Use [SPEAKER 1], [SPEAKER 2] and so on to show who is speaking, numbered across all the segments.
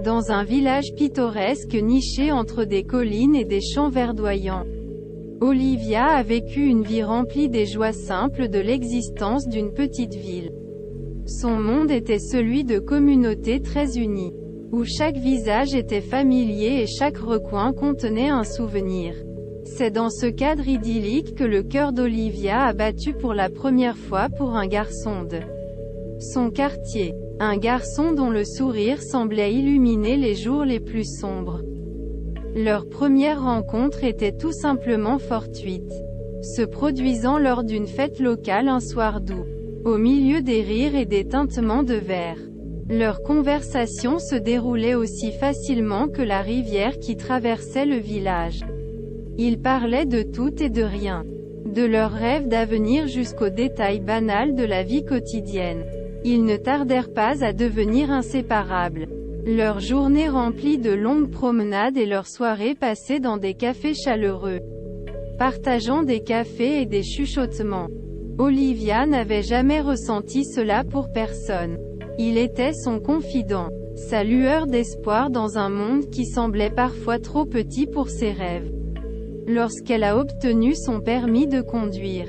[SPEAKER 1] dans un village pittoresque niché entre des collines et des champs verdoyants. Olivia a vécu une vie remplie des joies simples de l'existence d'une petite ville. Son monde était celui de communautés très unies, où chaque visage était familier et chaque recoin contenait un souvenir. C'est dans ce cadre idyllique que le cœur d'Olivia a battu pour la première fois pour un garçon de son quartier. Un garçon dont le sourire semblait illuminer les jours les plus sombres. Leur première rencontre était tout simplement fortuite, se produisant lors d'une fête locale un soir d'août, au milieu des rires et des tintements de verre. Leur conversation se déroulait aussi facilement que la rivière qui traversait le village. Ils parlaient de tout et de rien, de leurs rêves d'avenir jusqu'aux détails banals de la vie quotidienne. Ils ne tardèrent pas à devenir inséparables. Leurs journées remplies de longues promenades et leurs soirées passées dans des cafés chaleureux, partageant des cafés et des chuchotements. Olivia n'avait jamais ressenti cela pour personne. Il était son confident, sa lueur d'espoir dans un monde qui semblait parfois trop petit pour ses rêves. Lorsqu'elle a obtenu son permis de conduire,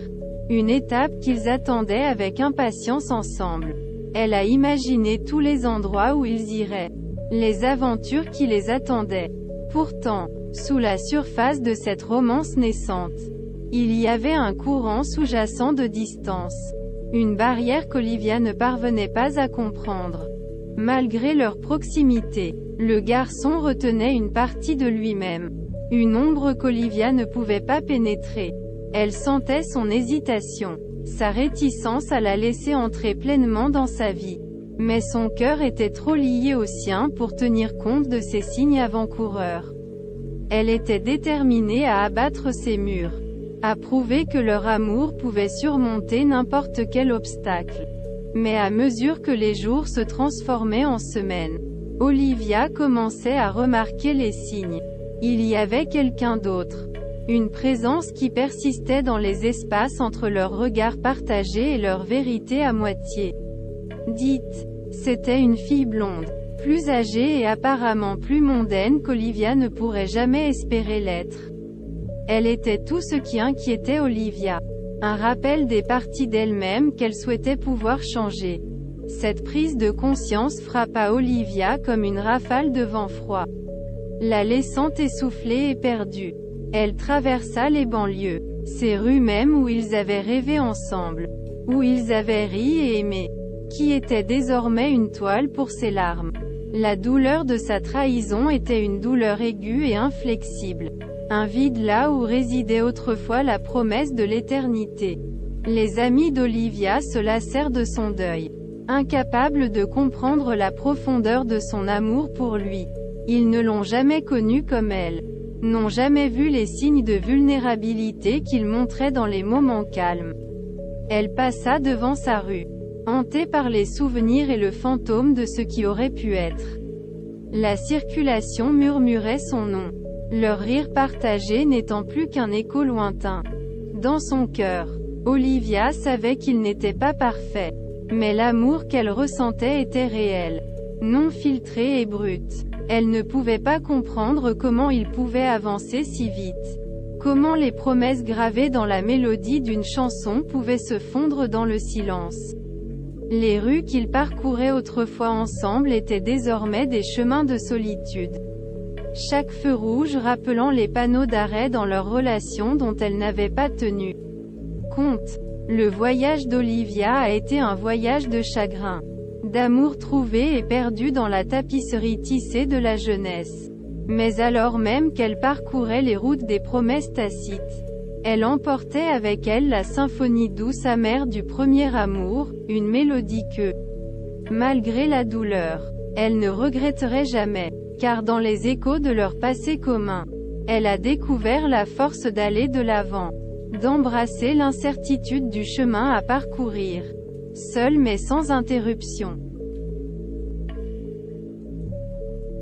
[SPEAKER 1] une étape qu'ils attendaient avec impatience ensemble, elle a imaginé tous les endroits où ils iraient, les aventures qui les attendaient. Pourtant, sous la surface de cette romance naissante, il y avait un courant sous-jacent de distance, une barrière qu'Olivia ne parvenait pas à comprendre. Malgré leur proximité, le garçon retenait une partie de lui-même, une ombre qu'Olivia ne pouvait pas pénétrer. Elle sentait son hésitation, sa réticence à la laisser entrer pleinement dans sa vie. Mais son cœur était trop lié au sien pour tenir compte de ces signes avant-coureurs. Elle était déterminée à abattre ces murs, à prouver que leur amour pouvait surmonter n'importe quel obstacle. Mais à mesure que les jours se transformaient en semaines, Olivia commençait à remarquer les signes. Il y avait quelqu'un d'autre. Une présence qui persistait dans les espaces entre leurs regards partagés et leur vérité à moitié dite. C'était une fille blonde, plus âgée et apparemment plus mondaine qu'Olivia ne pourrait jamais espérer l'être. Elle était tout ce qui inquiétait Olivia. Un rappel des parties d'elle-même qu'elle souhaitait pouvoir changer. Cette prise de conscience frappa Olivia comme une rafale de vent froid, la laissant essoufflée et perdue. Elle traversa les banlieues, ces rues même où ils avaient rêvé ensemble, où ils avaient ri et aimé, qui était désormais une toile pour ses larmes. La douleur de sa trahison était une douleur aiguë et inflexible. Un vide là où résidait autrefois la promesse de l'éternité. Les amis d'Olivia se lassèrent de son deuil, incapables de comprendre la profondeur de son amour pour lui. Ils ne l'ont jamais connu comme elle, n'ont jamais vu les signes de vulnérabilité qu'il montrait dans les moments calmes. Elle passa devant sa rue, hantée par les souvenirs et le fantôme de ce qui aurait pu être. La circulation murmurait son nom, leur rire partagé n'étant plus qu'un écho lointain. Dans son cœur, Olivia savait qu'il n'était pas parfait, mais l'amour qu'elle ressentait était réel, non filtré et brut. Elle ne pouvait pas comprendre comment il pouvait avancer si vite. Comment les promesses gravées dans la mélodie d'une chanson pouvaient se fondre dans le silence. Les rues qu'ils parcouraient autrefois ensemble étaient désormais des chemins de solitude. Chaque feu rouge rappelant les panneaux d'arrêt dans leur relation dont elle n'avait pas tenu compte. Le voyage d'Olivia a été un voyage de chagrin, d'amour trouvé et perdu dans la tapisserie tissée de la jeunesse. Mais alors même qu'elle parcourait les routes des promesses tacites, elle emportait avec elle la symphonie douce amère du premier amour, une mélodie que, malgré la douleur, elle ne regretterait jamais, car dans les échos de leur passé commun, elle a découvert la force d'aller de l'avant, d'embrasser l'incertitude du chemin à parcourir, seule mais sans interruption.